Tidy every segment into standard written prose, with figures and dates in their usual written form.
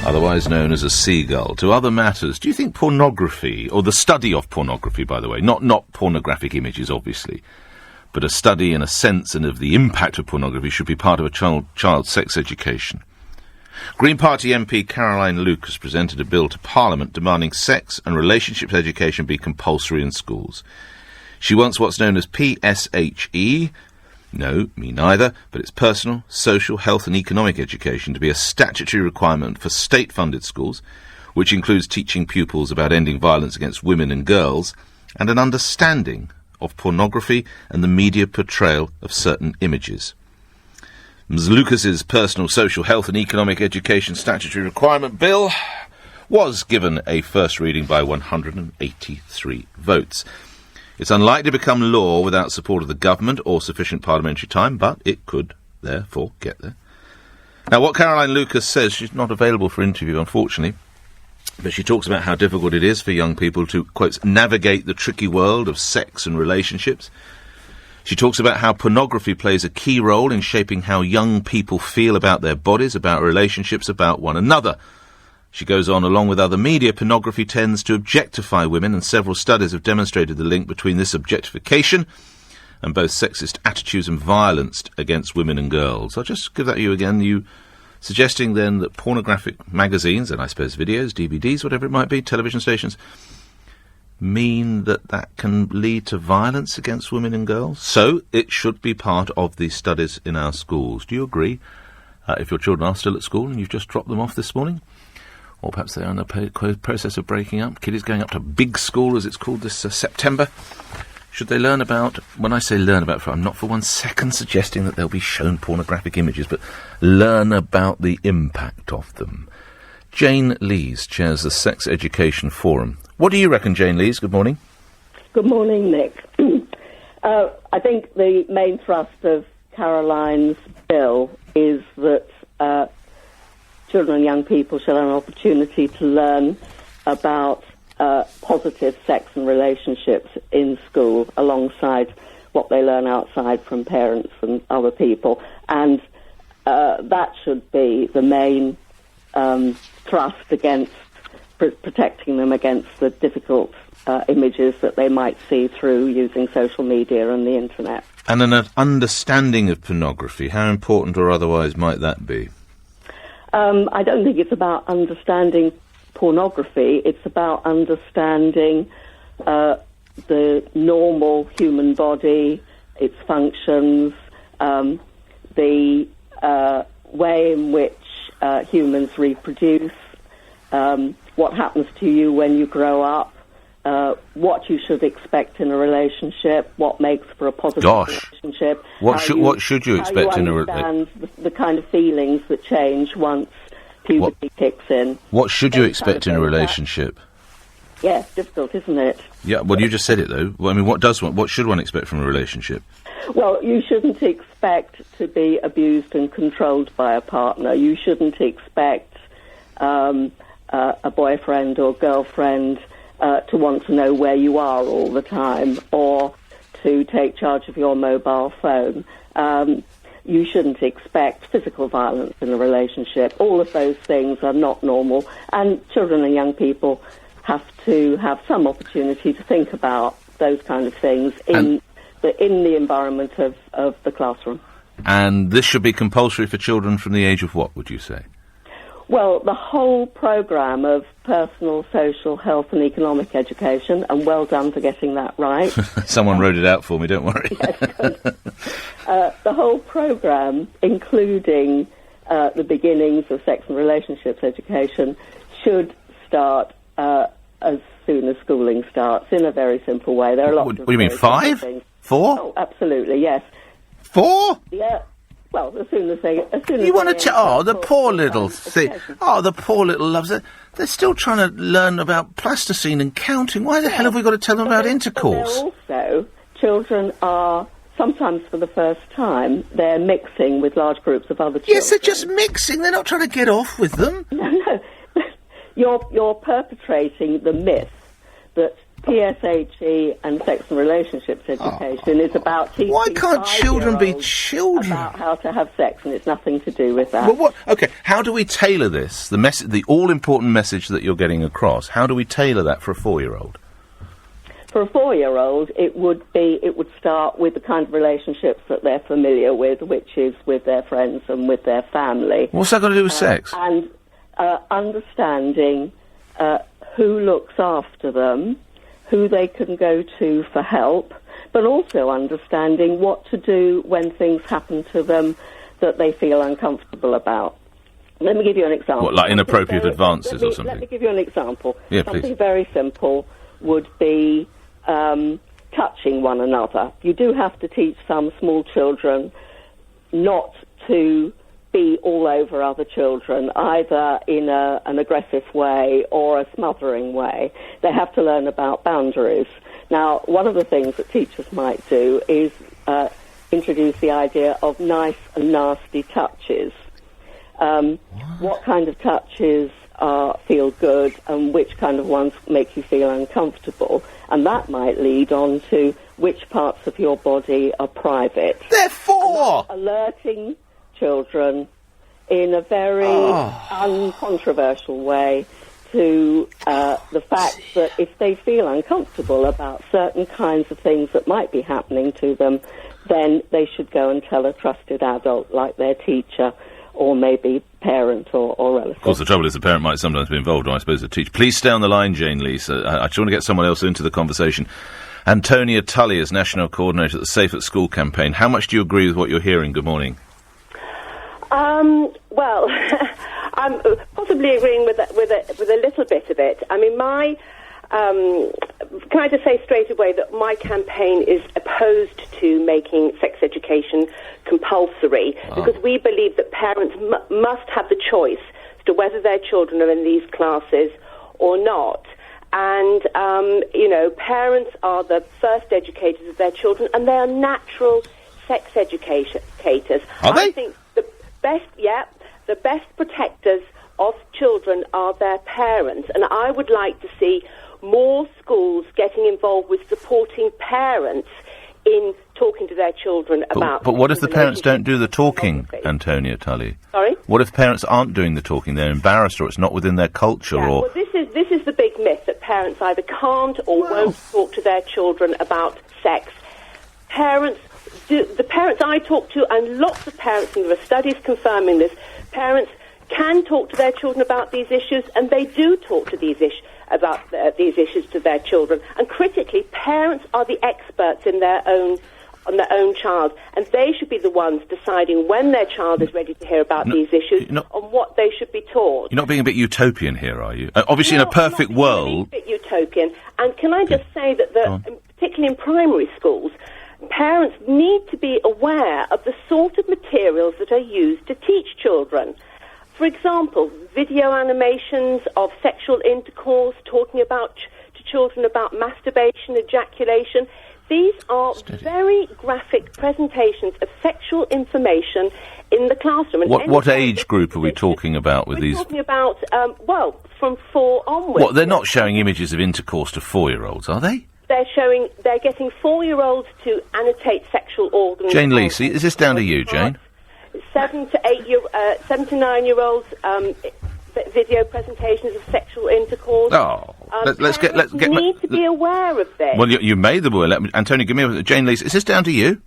otherwise known as a seagull. To other matters, do you think pornography, or the study of pornography, by the way, not pornographic images, obviously, but a study in a sense and of the impact of pornography should be part of a child's sex education? Green Party MP Caroline Lucas presented a bill to Parliament demanding sex and relationships education be compulsory in schools. She wants what's known as PSHE, no, me neither, but it's personal, social, health and economic education to be a statutory requirement for state-funded schools, which includes teaching pupils about ending violence against women and girls, and an understanding of pornography and the media portrayal of certain images. Ms Lucas's personal, social, health and economic education statutory requirement bill was given a first reading by 183 votes. It's unlikely to become law without support of the government or sufficient parliamentary time, but it could, therefore, get there. Now, what Caroline Lucas says, she's not available for interview, unfortunately, but she talks about how difficult it is for young people to, quotes, navigate the tricky world of sex and relationships. She talks about how pornography plays a key role in shaping how young people feel about their bodies, about relationships, about one another. She goes on, along with other media, pornography tends to objectify women, and several studies have demonstrated the link between this objectification and both sexist attitudes and violence against women and girls. I'll just give that to you again. You suggesting then that pornographic magazines, and I suppose videos, DVDs, whatever it might be, television stations, mean that can lead to violence against women and girls? So it should be part of the studies in our schools. Do you agree? If your children are still at school and you've just dropped them off this morning, or perhaps they are in the process of breaking up. Kiddies going up to big school, as it's called, this September. Should they learn about... When I say learn about... I'm not for 1 second suggesting that they'll be shown pornographic images, but learn about the impact of them. Jane Lees chairs the Sex Education Forum. What do you reckon, Jane Lees? Good morning. Good morning, Nick. I think the main thrust of Caroline's bill is that children and young people shall have an opportunity to learn about positive sex and relationships in school alongside what they learn outside from parents and other people. And that should be the main thrust against protecting them against the difficult images that they might see through using social media and the internet. And an understanding of pornography, how important or otherwise might that be? I don't think it's about understanding pornography. It's about understanding the normal human body, its functions, the way in which humans reproduce, what happens to you when you grow up, what you should expect in a relationship, what makes for a positive relationship. What should you expect in a relationship? The kind of feelings that change once puberty kicks in. What should you expect in a relationship? Yes, difficult, isn't it? Yeah, well, you just said it, though. Well, I mean, what should one expect from a relationship? Well, you shouldn't expect to be abused and controlled by a partner. You shouldn't expect a boyfriend or girlfriend to want to know where you are all the time, or to take charge of your mobile phone. You shouldn't expect physical violence in a relationship. All of those things are not normal, and children and young people have to have some opportunity to think about those kind of things in the environment of the classroom. And this should be compulsory for children from the age of what, would you say? Well, the whole programme of personal, social, health and economic education, and well done for getting that right. Someone wrote it out for me, don't worry. Yes, the whole programme, including the beginnings of sex and relationships education, should start as soon as schooling starts, in a very simple way. There are lots of... What do you mean, 5? 4? Oh, absolutely, yes. 4? Yeah. Well, as soon as they... You want to... the poor little thing. Oh, the poor little loves it. They're still trying to learn about plasticine and counting. Why the hell have we got to tell them about intercourse? But also, children are, sometimes for the first time, they're mixing with large groups of other children. Yes, they're just mixing. They're not trying to get off with them. No. You're perpetrating the myth that PSHE and sex and relationships education is about teaching. Why can't children be children? About how to have sex, and it's nothing to do with that. Well, what? Okay, how do we tailor this? The all-important message that you're getting across. How do we tailor that for a 4-year-old? For a 4-year-old, it would start with the kind of relationships that they're familiar with, which is with their friends and with their family. What's that got to do with sex? And understanding who looks after them, who they can go to for help, but also understanding what to do when things happen to them that they feel uncomfortable about. Let me give you an example. What, like inappropriate advances or something? Let me give you an example. Yeah, something please. very simple would be touching one another. You do have to teach some small children not to be all over other children, either in an aggressive way or a smothering way. They have to learn about boundaries. Now, one of the things that teachers might do is introduce the idea of nice and nasty touches. What kind of touches feel good and which kind of ones make you feel uncomfortable? And that might lead on to which parts of your body are private. Therefore! Alerting children in a very uncontroversial way to the fact that if they feel uncomfortable about certain kinds of things that might be happening to them, then they should go and tell a trusted adult like their teacher or maybe parent or relative. Of course, the trouble is the parent might sometimes be involved, or I suppose the teacher. Please stay on the line, Jane Lisa. I just want to get someone else into the conversation. Antonia Tully is National Coordinator at the Safe at School campaign. How much do you agree with what you're hearing? Good morning. Well, I'm possibly agreeing with a little bit of it. I mean, can I just say straight away that my campaign is opposed to making sex education compulsory, because we believe that parents must have the choice as to whether their children are in these classes or not. And, parents are the first educators of their children, and they are natural sex educators. Are they? I think the best protectors of children are their parents, and I would like to see more schools getting involved with supporting parents in talking to their children about... But what if the parents don't do the talking, Antonia Tully? Sorry? What if parents aren't doing the talking? They're embarrassed, or it's not within their culture, or... Well, this is the big myth, that parents either can't or won't talk to their children about sex. The parents I talk to, and lots of parents, and there are studies confirming this, parents can talk to their children about these issues, and they do talk to these issues to their children. And critically, parents are the experts on their own child, and they should be the ones deciding when their child is ready to hear about these issues and what they should be taught. You're not being a bit utopian here, are you? Obviously, in a perfect world... A bit utopian. And can I just say that, particularly in primary schools, parents need to be aware of the sort of materials that are used to teach children. For example, video animations of sexual intercourse, talking about to children about masturbation, ejaculation. These are very graphic presentations of sexual information in the classroom. And what age group are we talking about with these? We're talking about, from 4 onwards. What, they're not showing images of intercourse to 4-year-olds, are they? They're getting 4-year-olds to annotate sexual organs. Jane Lacey, is this down to you, Jane? 7 to 9-year-olds video presentations of sexual intercourse. Let's get. Need to be aware of this. Well, you made them aware. Antonia, give me Jane Lacey. Is this down to you?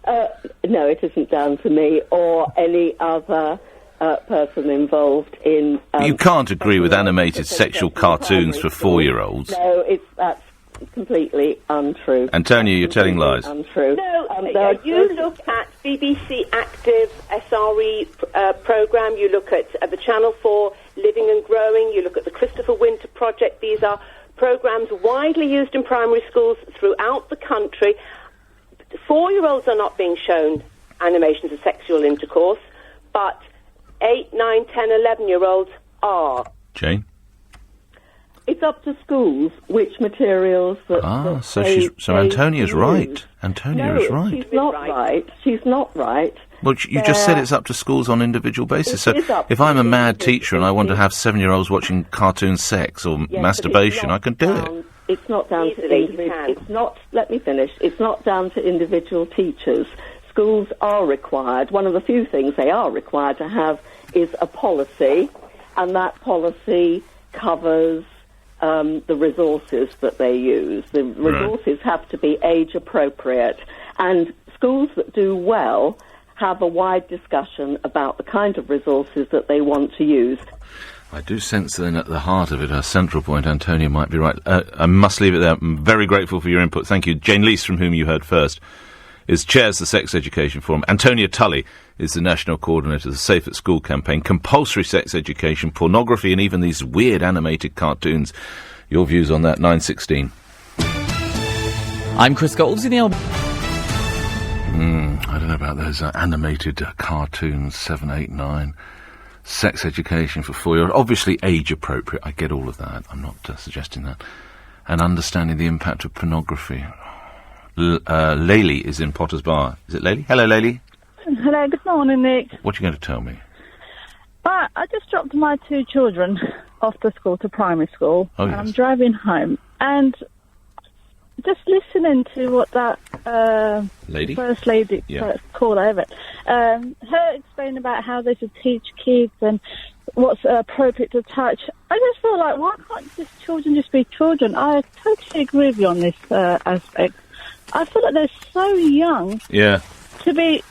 No, it isn't down to me or any other person involved in. You can't agree with animated sexual cartoons for 4-year-olds. No, that's completely untrue. Antonia, you're telling lies. Untrue. No, you look at BBC Active SRE programme, you look at the Channel 4 Living and Growing, you look at the Christopher Winter Project. These are programmes widely used in primary schools throughout the country. 4-year-olds are not being shown animations of sexual intercourse, but 8, 9, 10, 11-year-olds are. Jane? It's up to schools which materials that... So Antonia's right. Antonia is right. She's not right. She's not right. Well, you just said it's up to schools on individual basis. So if I'm a mad teacher and I want to have 7-year-olds watching cartoon sex or masturbation, I can do it. it's not down to individual. It's not. Let me finish. It's not down to individual teachers. Schools are required. One of the few things they are required to have is a policy, and that policy covers the resources that they use. The resources have to be age appropriate, and schools that do well have a wide discussion about the kind of resources that they want to use. I do sense then at the heart of it, a central point, Antonia might be right. I must leave it there. I'm very grateful for your input. Thank you. Jane Leese, from whom you heard first, chairs the Sex Education Forum. Antonia Tully is the national coordinator of the Safe at School campaign. Compulsory sex education, pornography, and even these weird animated cartoons. Your views on that, 9:16. I'm Chris Golds in the I don't know about those animated cartoons, 7, 8, 9. Sex education for 4-year-olds. Obviously age appropriate. I get all of that. I'm not suggesting that. And understanding the impact of pornography. Layli is in Potter's Bar. Is it Layli? Hello, Layli. Hello, good morning, Nick. What are you going to tell me? I just dropped my 2 children off to school, to primary school. Oh, yes. I'm driving home, and just listening to what that Lady? first lady called over, her explain about how they should teach kids and what's appropriate to touch. I just feel like, why can't just children just be children? I totally agree with you on this aspect. I feel like they're so young to be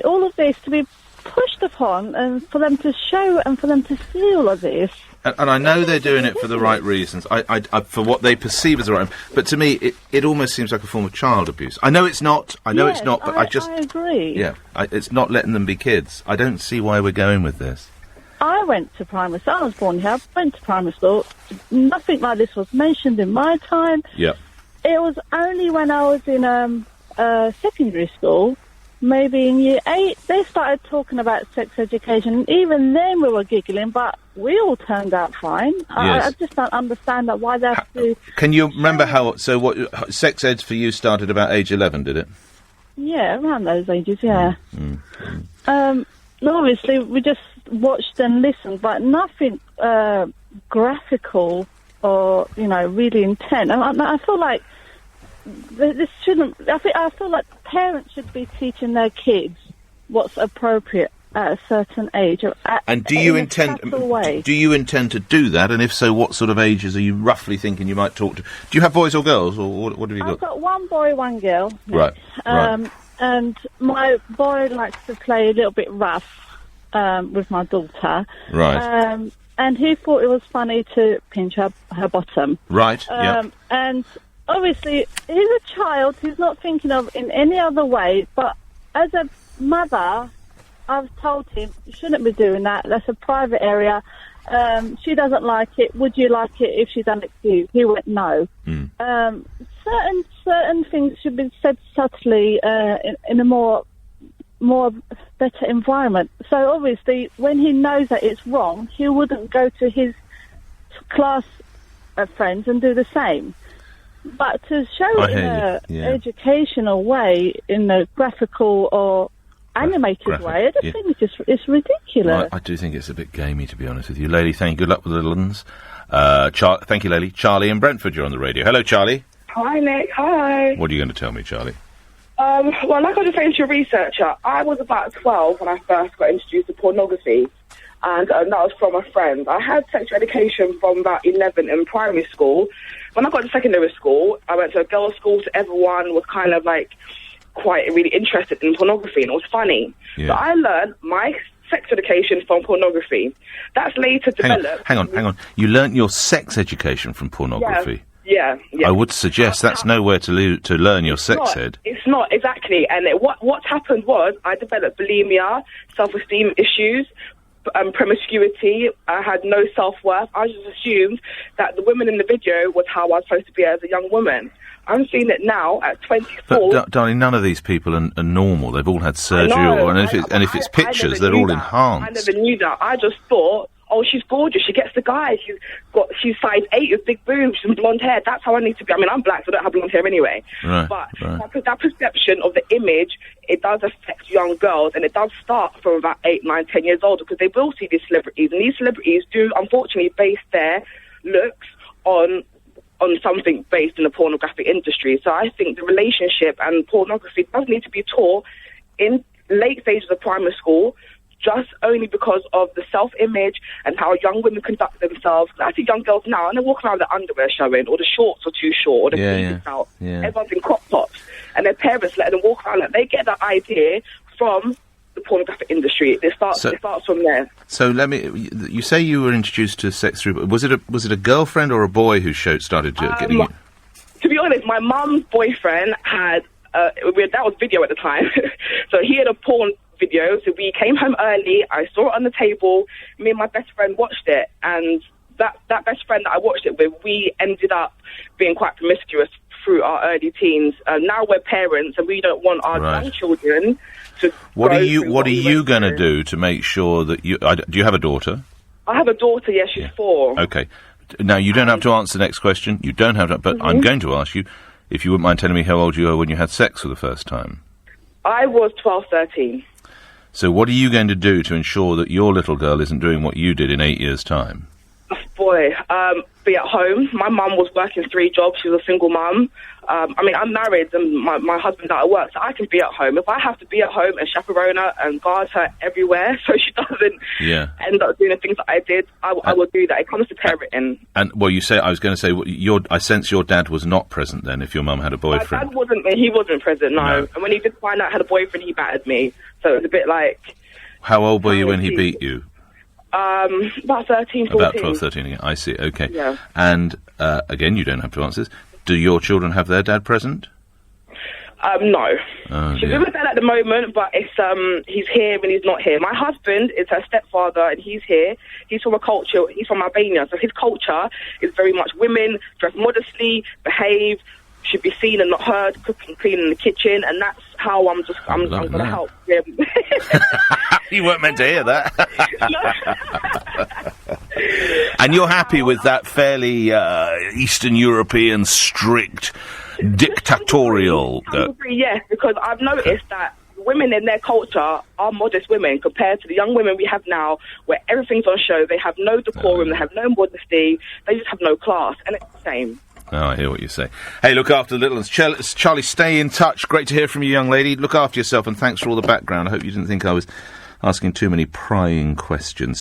all of this, to be pushed upon, and for them to show and for them to see all of this. And I know they're doing it for the right reasons, I for what they perceive as the right. But to me, it almost seems like a form of child abuse. I know it's not. It's not. But I agree. Yeah, it's not letting them be kids. I don't see why we're going with this. I went to primary school. I was born here. I went to primary school. Nothing like this was mentioned in my time. Yeah. It was only when I was in secondary school, maybe in year 8, they started talking about sex education. Even then we were giggling, but we all turned out fine. Yes. I just don't understand that, why they have to... Can you remember what sex ed for you started about age 11, did it? Yeah, around those ages, yeah. Obviously, we just watched and listened, but nothing graphical or, really intense. I feel like this shouldn't... I feel like parents should be teaching their kids what's appropriate at a certain age. And do you intend to do that? And if so, what sort of ages are you roughly thinking you might talk to? Do you have boys or girls, or what have you got? I've got 1 boy, 1 girl. Right. And my boy likes to play a little bit rough with my daughter. Right. And he thought it was funny to pinch her bottom. Right, And obviously, he's a child. He's not thinking of in any other way. But as a mother, I've told him, you shouldn't be doing that. That's a private area. She doesn't like it. Would you like it if she done it to you? He went, no. Certain things should be said subtly in a more better environment. So obviously, when he knows that it's wrong, he wouldn't go to his class friends and do the same. But to show it in an educational way, in a graphical or animated way, I just think it's ridiculous. I do think it's a bit gamey, to be honest with you. Layli, thank you. Good luck with the little ones. Thank you, Layli. Charlie in Brentford, you're on the radio. Hello, Charlie. Hi, Nick. Hi. What are you going to tell me, Charlie? Well, like I was just saying to your researcher, I was about 12 when I first got introduced to pornography, and that was from a friend. I had sexual education from about 11 in primary school. When I got to secondary school, I went to a girls' school, so everyone was kind of like quite really interested in pornography, and it was funny. Yeah. So I learned my sex education from pornography. That's later developed... Hang on. You learnt your sex education from pornography? Yeah. I would suggest that's nowhere to learn your sex ed. It's not, exactly. And what happened was I developed bulimia, self-esteem issues, promiscuity. I had no self-worth. I just assumed that the women in the video was how I was supposed to be as a young woman. I'm seeing it now at 24. But, darling, none of these people are normal. They've all had surgery, and if it's pictures, they're all enhanced. I never knew that. I just thought, oh, she's gorgeous. She gets the guy. She's size 8 with big boobs and blonde hair. That's how I need to be. I mean, I'm black, so I don't have blonde hair anyway. Right. That perception of the image, it does affect young girls, and it does start from about 8, 9, 10 years old, because they will see these celebrities, and these celebrities do, unfortunately, base their looks on on something based in the pornographic industry. So I think the relationship and pornography does need to be taught in late stages of primary school, just only because of the self-image and how young women conduct themselves. I see young girls now, and they're walking around with their underwear showing, or the shorts are too short, or the sleeves out. Everyone's in crop tops, and their parents let them walk around. Like, they get that idea from the pornographic industry. It starts from there. So you say you were introduced to sex through. Was it a girlfriend or a boy who started getting you? To be honest, my mum's boyfriend had that was video at the time, so he had a porn video. So we came home early. I saw it on the table. Me and my best friend watched it, and that best friend that I watched it with, we ended up being quite promiscuous through our early teens. Now we're parents, and we don't want our young children to. What are you going to do to make sure that you? Do you have a daughter? I have a daughter. Yes, she's 4. Okay. Now you don't have to answer the next question. You don't have to, but I'm going to ask you if you wouldn't mind telling me how old you were when you had sex for the first time. I was 12, 13. So what are you going to do to ensure that your little girl isn't doing what you did in 8 years' time? Boy, be at home. My mum was working 3 jobs. She was a single mum. I'm married and my husband's out at work, so I can be at home. If I have to be at home and chaperone her and guard her everywhere so she doesn't end up doing the things that I did, I will do that. It comes to parenting. And, well, I was going to say, I sense your dad was not present then if your mum had a boyfriend. My dad he wasn't present, no. And when he did find out I had a boyfriend, he battered me. So it was a bit like... How old were you when he beat you? About 13, 14. About 12, 13 again. I see, okay. Yeah. And, again, you don't have to answer this. Do your children have their dad present? No. Oh, she's with her dad at the moment, but it's he's here and he's not here. My husband is her stepfather, and he's here. He's from he's from Albania, so his culture is very much women dress modestly, behave, should be seen and not heard, cooking, cleaning in the kitchen, and that's how I'm going to help him. You weren't meant to hear that. And you're happy with that fairly Eastern European, strict, dictatorial... Yes, because I've noticed that women in their culture are modest women compared to the young women we have now, where everything's on show. They have no decorum, they have no modesty, they just have no class, and it's the same. Oh, I hear what you say. Hey, look after the little ones. Charlie, stay in touch. Great to hear from you, young lady. Look after yourself, and thanks for all the background. I hope you didn't think I was asking too many prying questions.